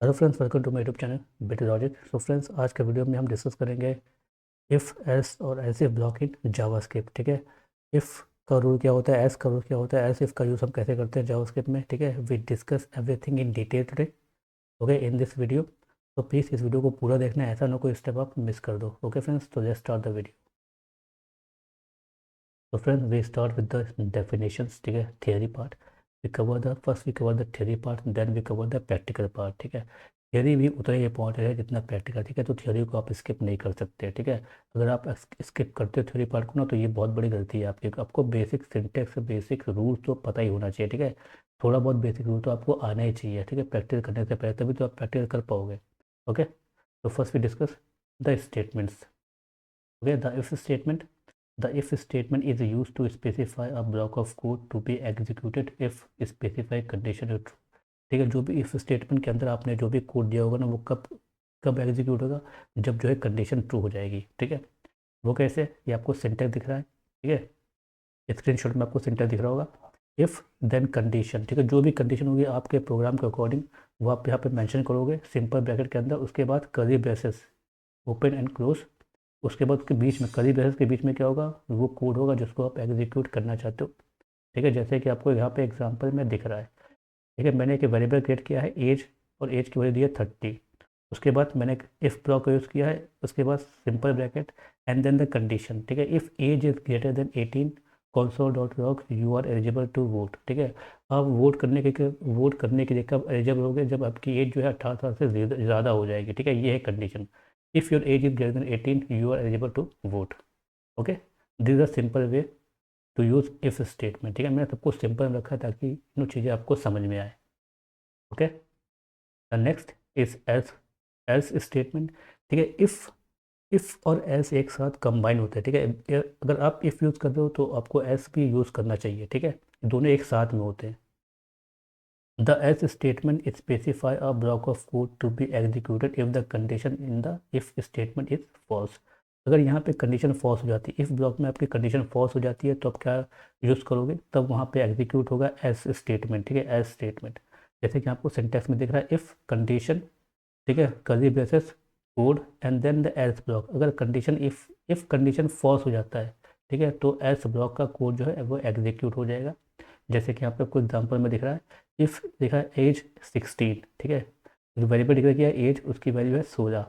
Hello friends, welcome to my YouTube channel bit logic. So friends, आज के video में हम डिस्कस करेंगे इफ़ एल्स और else if block in JavaScript. ठीक है, इफ़ का रूल क्या होता है, एल्स का रूल क्या होता है, एल्स इफ का यूज़ हम कैसे करते हैं जावास्क्रिप्ट में। ठीक है, we discuss everything in detail today okay in this video. तो प्लीज़ इस वीडियो को पूरा देखना है, ऐसा ना कोई स्टेप आप मिस कर दो। ओके फ्रेंड्स, तो लेट्स स्टार्ट द वीडियो। तो friends, we start with the definitions. ठीक है, theory part we cover the theory part, then we cover the practical part. ठीक है, थियरी भी उतना ही इंपॉर्टेंट है जितना प्रैक्टिकल। ठीक है, तो थियरी को आप स्किप नहीं कर सकते। ठीक है, अगर आप स्किप करते हो थ्योरी पार्ट को ना, तो ये बहुत बड़ी गलती है आपकी। आपको बेसिक सिंटेक्स, बेसिक रूल्स तो पता ही होना चाहिए। ठीक है, थोड़ा बहुत बेसिक रूल तो आपको आना ही चाहिए। ठीक है, प्रैक्टिस करने से पहले, तभी तो आप प्रैक्टिस कर पाओगे। ओके, तो first we discuss the statements. Okay, the if statement, the if statement is used to specify a block of code to be executed if specified condition is true। ठीक है, जो भी इफ स्टेटमेंट के अंदर आपने जो भी कोड दिया होगा ना, वो कब कब एग्जीक्यूट होगा, जब जो है कंडीशन ट्रू हो जाएगी। ठीक है, वो कैसे, ये आपको सिंटेक्स दिख रहा है। ठीक है, स्क्रीनशॉट में आपको सिंटेक्स दिख रहा होगा। If then condition. ठीक है, जो भी कंडीशन होगी आपके प्रोग्राम के अकॉर्डिंग, वो आप यहाँ पे मेंशन करोगे सिंपल ब्रैकेट के अंदर। उसके बाद curly braces open and close. उसके बाद उसके बीच में कर्ली ब्रेसेस के बीच में क्या होगा, वो कोड होगा जिसको आप एग्जीक्यूट करना चाहते हो। ठीक है, जैसे कि आपको यहाँ पे एग्जांपल में दिख रहा है। ठीक है, मैंने एक वेरिएबल क्रिएट किया है एज, और एज की वैल्यू दी है 30। उसके बाद मैंने एक इफ़ ब्लॉक का यूज़ किया है, उसके बाद simple bracket and then the condition. ठीक है, if age is greater than 18 console dot log you are eligible to vote. ठीक है, आप वोट करने के लिए कब एलिजिबल होगे, जब आपकी एज जो है 18 साल से ज़्यादा हो जाएगी। ठीक है, ये है condition. If your age is greater than 18 you are eligible to vote. Okay, this is a simple way to use if statement. ठीक है, मैंने सबको सिंपल में रखा है ताकि इन चीज़ें आपको समझ में आए। Okay, the next is else. Else statement. ठीक है, इफ़ और एल्स एक साथ कंबाइन होते हैं। ठीक है, अगर आप इफ़ यूज़ कर रहे हो तो आपको एल्स भी यूज़ करना चाहिए। ठीक है, दोनों एक साथ में होते हैं। The else statement specify a block of code to be executed if the condition in the if statement is false. अगर यहाँ पे कंडीशन फॉल्स हो जाती है, इफ़ ब्लॉक में आपकी कंडीशन फॉल्स हो जाती है, तो आप क्या यूज़ करोगे, तब वहाँ पे एग्जीक्यूट होगा एल्स स्टेटमेंट। ठीक है, एल्स स्टेटमेंट जैसे कि आपको सिंटेक्स में दिख रहा है, इफ़ कंडीशन, ठीक है, curly braces code and then the else block. अगर कंडीशन इफ़ कंडीशन फॉल्स हो जाता है, ठीक है, तो एल्स ब्लॉक का कोड जो है वो एग्जीक्यूट हो जाएगा। जैसे कि यहाँ पे कुछ एग्जाम्पल में दिख रहा है, इफ़ लिखा है एज 16। ठीक है, वेरिएबल डिक्लेयर किया है एज, उसकी वैल्यू है 16।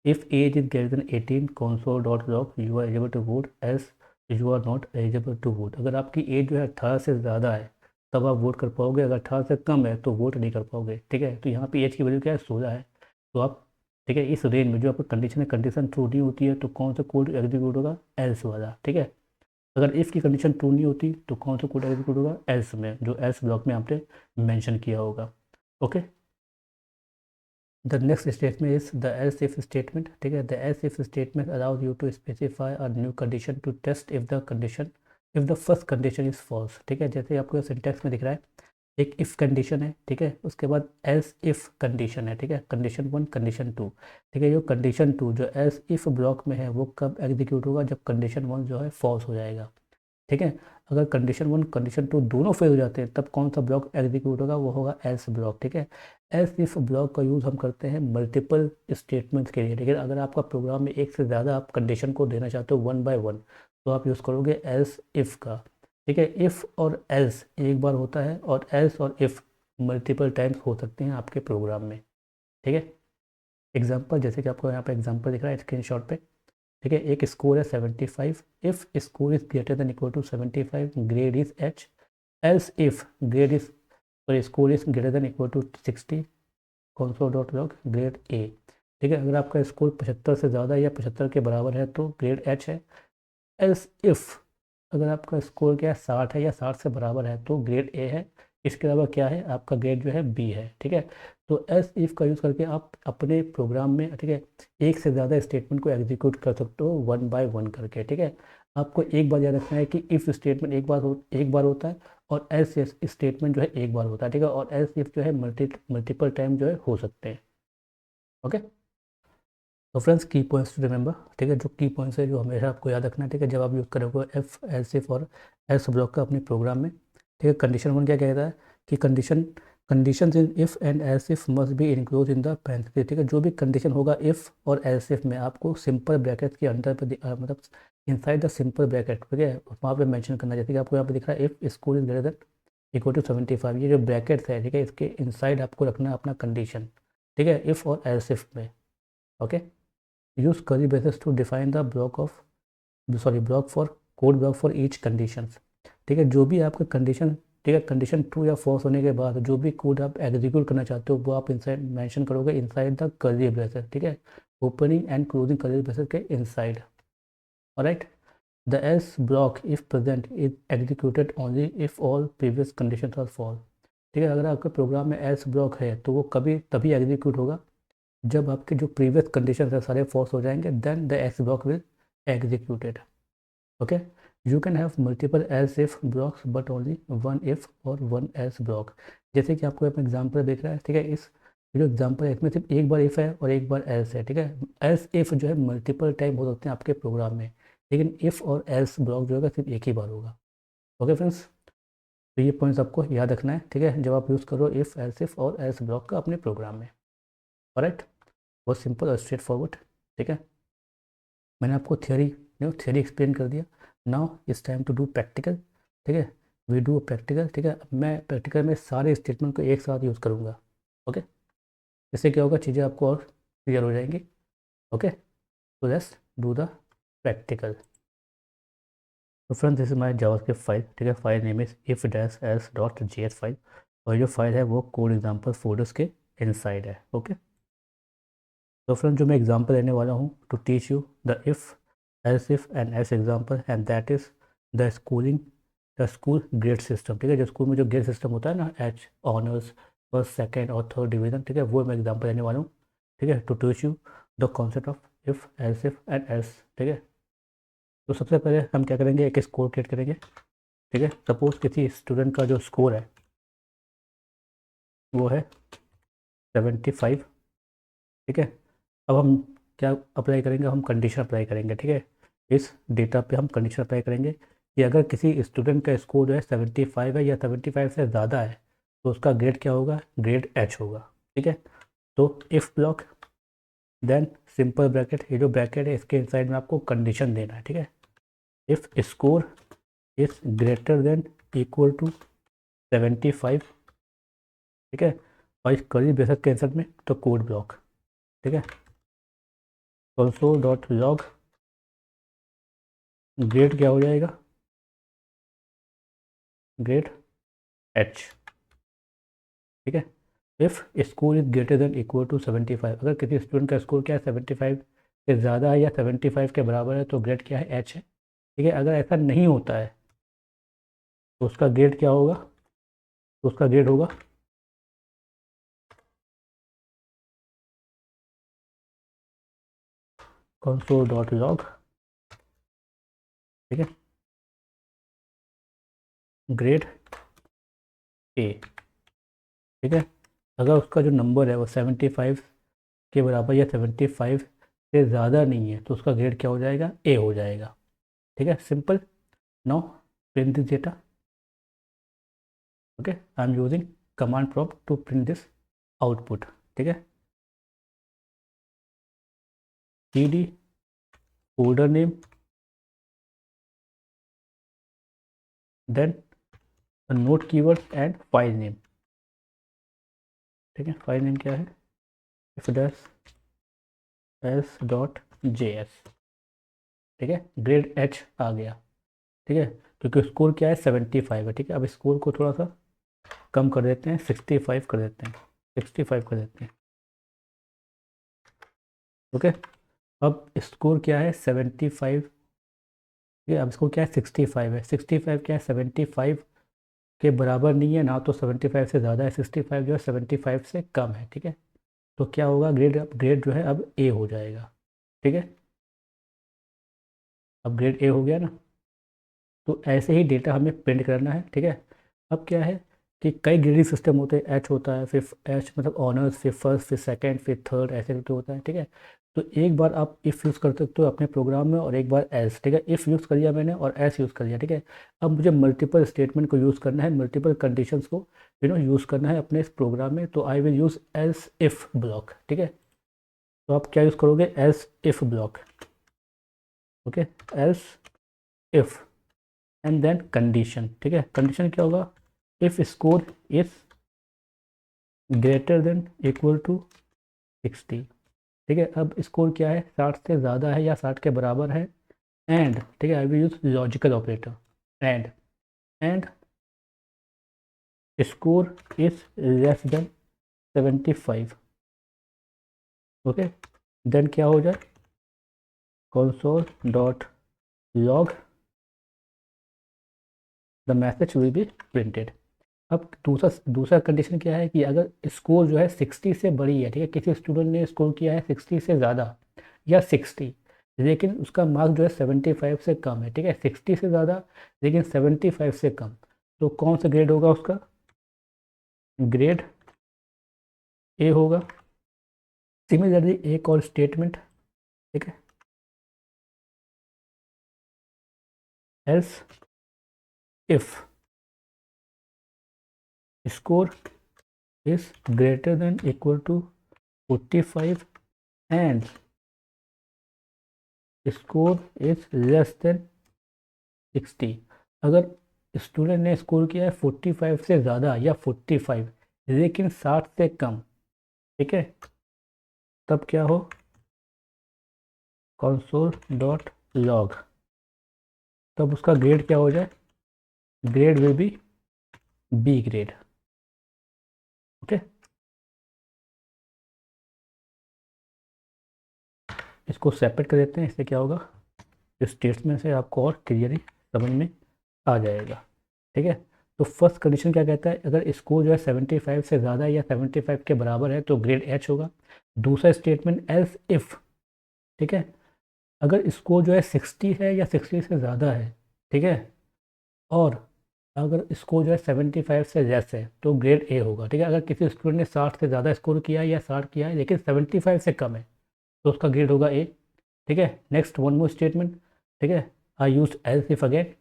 If age is greater than 18 console dot log you are eligible to vote else you are not eligible to vote. अगर आपकी एज जो है 18 से ज़्यादा है, तब आप वोट कर पाओगे। अगर 18 से कम है तो वोट नहीं कर पाओगे। ठीक है, तो यहाँ पे एज की वैल्यू क्या है, 16 है। तो आप, ठीक है, इस रेंज में जो आपकी कंडीशन ट्रू नहीं होती है, तो कौन सा कोड एग्जीक्यूट होगा, एल्स वाला। ठीक है, अगर इफ़ की कंडीशन ट्रू नहीं होती तो कौन सा कोड एग्जीक्यूट होगा, एल्स में, जो एल्स ब्लॉक में आपने मेंशन किया होगा। Okay, the next statement is the else if statement. ठीक है, the else if statement allows you to specify a new condition to test if the first condition is false. ठीक है, जैसे आपको सिंटेक्स में दिख रहा है, एक इफ़ कंडीशन है। ठीक है, उसके बाद एल्स इफ़ कंडीशन है। ठीक है, कंडीशन 1 कंडीशन 2। ठीक है, जो कंडीशन 2 जो एल्स इफ़ ब्लॉक में है, वो कब एग्जीक्यूट होगा, जब कंडीशन 1 जो है फॉल्स हो जाएगा। ठीक है, अगर कंडीशन 1 कंडीशन 2 दोनों फेल हो जाते हैं, तब कौन सा ब्लॉक एग्जीक्यूट होगा, वो होगा एल्स ब्लॉक। ठीक है, एल्स इफ ब्लॉक का यूज़ हम करते हैं मल्टीपल स्टेटमेंट्स के लिए। लेकिन अगर आपका प्रोग्राम में एक से ज़्यादा आप कंडीशन को देना चाहते हो 1 बाय 1, तो आप यूज़ करोगे एल्स इफ़ का। ठीक है, इफ़ और एल्स एक बार होता है, और एल्स और इफ़ मल्टीपल टाइम्स हो सकते हैं आपके प्रोग्राम में। ठीक है, एग्जाम्पल जैसे कि आपको यहाँ पे एग्जाम्पल दिख रहा है स्क्रीनशॉट पे। ठीक है, एक स्कोर है 75। If score is greater than equal to 75 grade is H. Else if grade is, sorry, score is greater than equal to 60 console dot log grade A. ठीक है, अगर आपका स्कोर 75 से ज़्यादा या 75 के बराबर है तो ग्रेड एच है। एल्स इफ़ अगर आपका स्कोर क्या है, 60 है या 60 से बराबर है, तो ग्रेड ए है। इसके अलावा क्या है, आपका ग्रेड जो है बी है। ठीक है, तो एल्स इफ़ का यूज़ करके आप अपने प्रोग्राम में, ठीक है, एक से ज़्यादा स्टेटमेंट को एग्जीक्यूट कर सकते हो 1 बाय 1 करके। ठीक है, आपको एक बार याद रखना है कि इफ़ स्टेटमेंट एक बार होता है, और एल्स स्टेटमेंट जो है एक बार होता है। ठीक है, और एल्स इफ़ जो है मल्टीपल टाइम जो है हो सकते हैं। ओके, तो फ्रेंड्स, की पॉइंट्स टू रिमेंबर। ठीक है, जो की पॉइंट्स है जो हमेशा आपको याद रखना है। ठीक है, जब आप यूज़ करोगे एफ एल्स इफ और एल्स ब्लॉक का अपने प्रोग्राम में। ठीक है, कंडीशन 1 क्या कहता है कि condition condition in if and else if must be include in the parenthesis, ठीक है। जो भी कंडीशन होगा इफ़ और एल्स इफ में आपको सिंपल ब्रैकेट के अंदर पे मतलब इनसाइड द सिंपल ब्रैकेट, ठीक है, वहाँ पे मेंशन करना। जैसे कि आपको यहाँ पे दिख रहा है if score is greater than equal to 75, ये जो ब्रैकेट्स है, ठीक है, इसके इनसाइड आपको रखना है अपना कंडीशन, ठीक है, इफ़ और एल्स इफ में। Okay, use curly braces to define the block for code block for each conditions, ठीक है। जो भी आपका कंडीशन, ठीक है, कंडीशन ट्रू या फॉल्स होने के बाद जो भी कोड आप एग्जीक्यूट करना चाहते हो वो आप इनसाइड मेंशन करोगे इनसाइड द कर्ली ब्रेसेस, ठीक है, opening and closing curly braces के inside. Alright, the else block if present is executed only if all previous conditions are false, ठीक है। अगर आपके प्रोग्राम में एल्स ब्लॉक है तो वो कभी तभी एग्जीक्यूट होगा जब आपके जो प्रीवियस कंडीशन है सारे फॉल्स हो जाएंगे, then the else block will executed. Okay, you can have multiple else if blocks but only one if और वन एल्स ब्लॉक। जैसे कि आपको अपना एग्जांपल दिख रहा है, ठीक है, इस जो एग्जांपल है इसमें सिर्फ एक बार इफ़ है और एक बार एल्स है, ठीक है। एल्स इफ जो है मल्टीपल टाइम हो सकते हैं आपके प्रोग्राम में, लेकिन इफ़ और एल्स ब्लॉक जो होगा सिर्फ एक ही बार होगा। ओके फ्रेंड्स, तो ये पॉइंट्स आपको याद रखना है, ठीक है, जब आप यूज़ करो इफ़ एल्स इफ और एल्स ब्लॉक का अपने प्रोग्राम में। ऑलराइट, बहुत सिंपल और स्ट्रेट फॉरवर्ड, ठीक है। मैंने आपको थ्योरी एक्सप्लेन कर दिया। Now it's time to do practical, ठीक है। वी डू प्रैक्टिकल, ठीक है। मैं प्रैक्टिकल में सारे स्टेटमेंट को एक साथ यूज़ करूँगा। ओके, इससे क्या होगा, चीज़ें आपको और क्लियर हो जाएंगी। ओके, तो लेट्स डू द प्रैक्टिकल। तो friends, this is my JavaScript file, ठीक है। File name is if dash else dot JS file, और जो फाइल है वो कोड एग्जाम्पल फोल्डर्स के इनसाइड है। ओके, तो फ्रेंड्स जो मैं एग्जांपल लेने वाला हूँ to teach you the if else if and else example, and that is the school grade system, ठीक है। जो स्कूल में जो ग्रेड सिस्टम होता है ना, एच ऑनर्स, फर्स्ट सेकेंड और थर्ड डिवीजन, ठीक है, वो मैं एग्जांपल लेने वाला हूँ, ठीक है, to teach you the concept of if and else, ठीक है। तो सबसे पहले हम क्या करेंगे, एक स्कोर क्रिएट करेंगे, ठीक है। सपोज किसी स्टूडेंट का जो स्कोर है वो है 75, ठीक है। अब हम क्या अप्लाई करेंगे, हम कंडीशन अप्लाई करेंगे, ठीक है। इस डेटा पे हम कंडीशन अप्लाई करेंगे कि अगर किसी स्टूडेंट का स्कोर जो है 75 है या 75 से ज़्यादा है तो उसका ग्रेड क्या होगा, ग्रेड एच होगा, ठीक है। तो if block, then simple bracket, ये जो ब्रैकेट है इसके इनसाइड में आपको कंडीशन देना है, ठीक है। If score is greater than equal to 75, ठीक है, और इस कर्ली ब्रैकेट के इनसाइड में तो कोड ब्लॉक, ठीक है। console.log ग्रेड क्या हो जाएगा, ग्रेड एच, ठीक है। If score is greater than equal to 75, अगर किसी स्टूडेंट का स्कोर क्या है 75 से ज़्यादा है या 75 के बराबर है तो ग्रेड क्या है, एच है, ठीक है। अगर ऐसा नहीं होता है तो उसका ग्रेड क्या होगा, तो उसका ग्रेड होगा console.log, ठीक है, ग्रेड ए, ठीक है। अगर उसका जो नंबर है वो 75 के बराबर या 75 से ज़्यादा नहीं है तो उसका ग्रेड क्या हो जाएगा, ए हो जाएगा, ठीक है, simple. Now print this data, okay, I am using command prompt to print this output, ठीक है। cd folder name, then the node keywords and file name, ठीक है। फाइल नेम क्या है, if dash S dot JS, ठीक है। Grade H आ गया, ठीक है, क्योंकि स्कोर क्या है 75 है, ठीक है। अब स्कोर को थोड़ा सा कम कर देते हैं, 65 कर देते हैं, 65 कर देते हैं, ओके। अब स्कोर क्या है 75, ठीक है। अब स्कोर क्या है 65 है, 65 क्या है 75 के बराबर नहीं है ना, तो 75 से ज़्यादा है, 65 जो है 75 से कम है, ठीक है। तो क्या होगा, ग्रेड ग्रेड जो है अब ए हो जाएगा, ठीक है। अब ग्रेड ए हो गया ना, तो ऐसे ही डेटा हमें प्रिंट करना है, ठीक है। अब क्या है कि कई ग्रेडिंग सिस्टम होते हैं, एच होता है, फिर एच मतलब ऑनर्स, फिर फर्स्ट, फिर सेकंड, फिर थर्ड, ऐसे करके होता है, ठीक है। तो एक बार आप इफ़ यूज़ कर सकते हो अपने प्रोग्राम में और एक बार एल्स, ठीक है। इफ़ यूज़ कर लिया मैंने और एल्स यूज़ कर लिया, ठीक है। अब मुझे मल्टीपल स्टेटमेंट को यूज़ करना है, मल्टीपल कंडीशंस को यूज़ करना है अपने इस प्रोग्राम में, तो I will use else if block, ठीक है। तो आप क्या यूज़ करोगे, else if block, okay. Else if and then condition, ठीक है। कंडीशन क्या होगा, if score is greater than equal to 60, ठीक है। अब स्कोर क्या है, 60 से ज़्यादा है या 60 के बराबर है, एंड, ठीक है, I will use logical operator, and score is less than 75, okay. Then क्या हो जाए, console dot log the message will be printed. अब दूसरा कंडीशन क्या है कि अगर स्कोर जो है 60 से बड़ी है, ठीक है, किसी स्टूडेंट ने स्कोर किया है 60 से ज़्यादा या 60, लेकिन उसका मार्क जो है 75 से कम है, ठीक है। 60 से ज़्यादा लेकिन 75 से कम, तो कौन सा ग्रेड होगा उसका, ग्रेड ए होगा। सिमिलरली एक और स्टेटमेंट, ठीक है, else if score is greater than equal to 45 and score is less than 60। अगर स्टूडेंट ने स्कोर किया है 45 से ज़्यादा या 45 लेकिन 60 से कम, ठीक है, तब क्या हो, कंसोल डॉट लॉग, तब उसका ग्रेड क्या हो जाए, grade will be B grade, okay. इसको सेपरेट कर देते हैं, इससे क्या होगा, स्टेटमेंट से आपको और क्लियरली समझ में आ जाएगा, ठीक है। तो फर्स्ट कंडीशन क्या कहता है, अगर स्कोर जो है 75 से ज़्यादा या 75 के बराबर है तो ग्रेड एच होगा। दूसरा स्टेटमेंट एल्स इफ़, ठीक है, अगर स्कोर जो है 60 है या 60 से ज़्यादा है, ठीक है, और अगर स्कोर जो है 75 से लेस है तो ग्रेड ए होगा, ठीक है। अगर किसी स्टूडेंट ने 60 से ज़्यादा स्कोर किया है या 60 किया है लेकिन 75 से कम है तो उसका ग्रेड होगा ए, ठीक है। नेक्स्ट वन मोर स्टेटमेंट, ठीक है, I use else if again,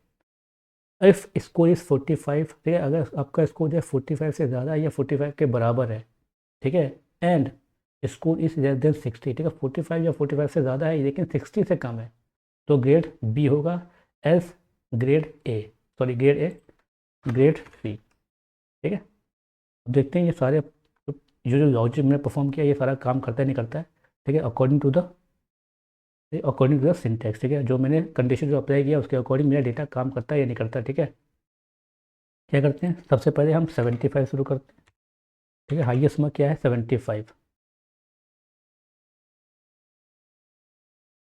if score is 45, ठीक है, अगर आपका स्कोर जो है 45 से ज़्यादा या 45 के बराबर है, ठीक है, and score is less than 60, ठीक है, 45 या 45 से ज़्यादा है लेकिन 60 से कम है तो ग्रेड बी होगा, else grade A, sorry grade A, grade C, ठीक है। अब देखते हैं ये सारे जो लॉजिक मैंने परफॉर्म किया ये सारा काम करता है नहीं करता है, ठीक है, अकॉर्डिंग टू द सिंटैक्स, ठीक है, जो मैंने कंडीशन जो अप्लाई किया उसके अकॉर्डिंग मेरा डेटा काम करता है या नहीं करता, ठीक है। क्या करते हैं, सबसे पहले हम 75 शुरू करते हैं, ठीक है, हाईएस्ट मार्क क्या है 75,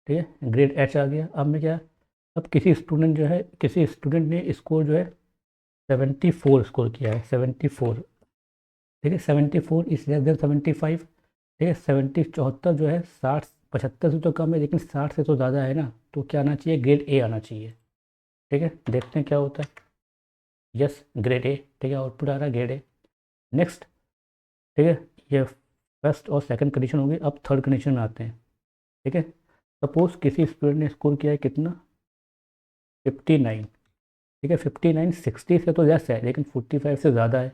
ठीक है, ग्रेड एच आ गया। अब मैं क्या, अब किसी स्टूडेंट ने स्कोर जो है 74 स्कोर किया है, 74, ठीक है, 74 इज लेस देन 75, ठीक है, 70 74 जो है 60 75 से तो कम है लेकिन 60 से तो ज़्यादा है ना, तो क्या आना चाहिए, ग्रेड ए आना चाहिए, ठीक है। देखते हैं क्या होता है, यस ग्रेड ए, ठीक है, आउटपुट आ रहा है ग्रेड ए। नेक्स्ट, ठीक है, ये फर्स्ट और सेकंड कंडीशन होगी। अब थर्ड कंडीशन में आते हैं, ठीक है। सपोज किसी स्टूडेंट ने स्कोर किया है कितना, 59, ठीक है, 59 60 से तो लेस है लेकिन 45 से ज़्यादा है,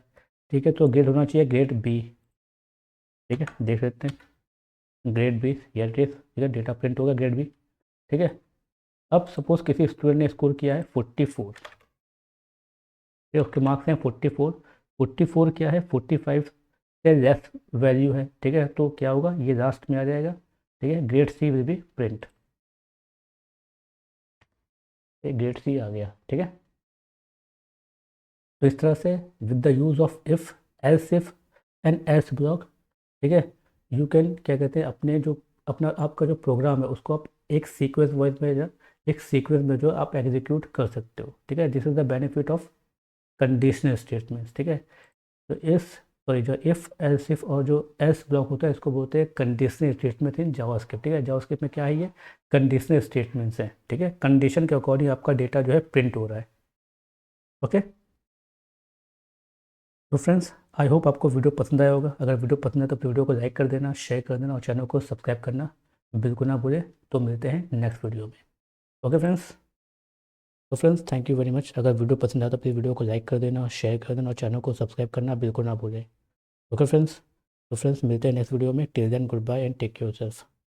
ठीक है, तो ग्रेड होना चाहिए ग्रेड बी, ठीक है, देख लेते हैं, ग्रेड बी, ये ठीक है, डेटा प्रिंट होगा ग्रेड बी, ठीक है। अब सपोज किसी स्टूडेंट ने स्कोर किया है 44, ठीक है, उसके मार्क्स हैं 44, 44 क्या है 45 से लेस वैल्यू है, ठीक है, तो क्या होगा, ये लास्ट में आ जाएगा, ठीक है, grade C will be print, grade C आ गया, ठीक है। तो इस तरह से with the use of if and else block, ठीक है, यू कैन क्या कहते हैं, अपने जो अपना आपका जो प्रोग्राम है उसको आप एक सीक्वेंस में जो आप एग्जीक्यूट कर सकते हो, ठीक है। This is the benefit of conditional statements, ठीक है। तो इस सॉरी जो इफ़ एल्स इफ और जो एल्स ब्लॉक होता है इसको बोलते हैं कंडीशनल स्टेटमेंट इन जावास्क्रिप्ट, ठीक है। जावास्क्रिप्ट में क्या है, ये कंडीशनल स्टेटमेंट्स हैं, ठीक है, कंडीशन के अकॉर्डिंग आपका डेटा जो है प्रिंट हो रहा है, ओके। तो फ्रेंड्स, आई होप आपको वीडियो पसंद आया होगा। अगर वीडियो पसंद है तो वीडियो को लाइक कर देना, शेयर कर देना और चैनल को सब्सक्राइब करना बिल्कुल ना भूलें। तो मिलते हैं नेक्स्ट वीडियो में। Okay friends. तो friends thank you very much. अगर वीडियो पसंद आया तो प्लीज़ वीडियो को लाइक कर देना, शेयर कर देना और चैनल को सब्सक्राइब करना बिल्कुल ना भूलें। Okay friends. तो फ्रेंड्स मिलते हैं नेक्स्ट वीडियो में। Till then good bye and take care yourself.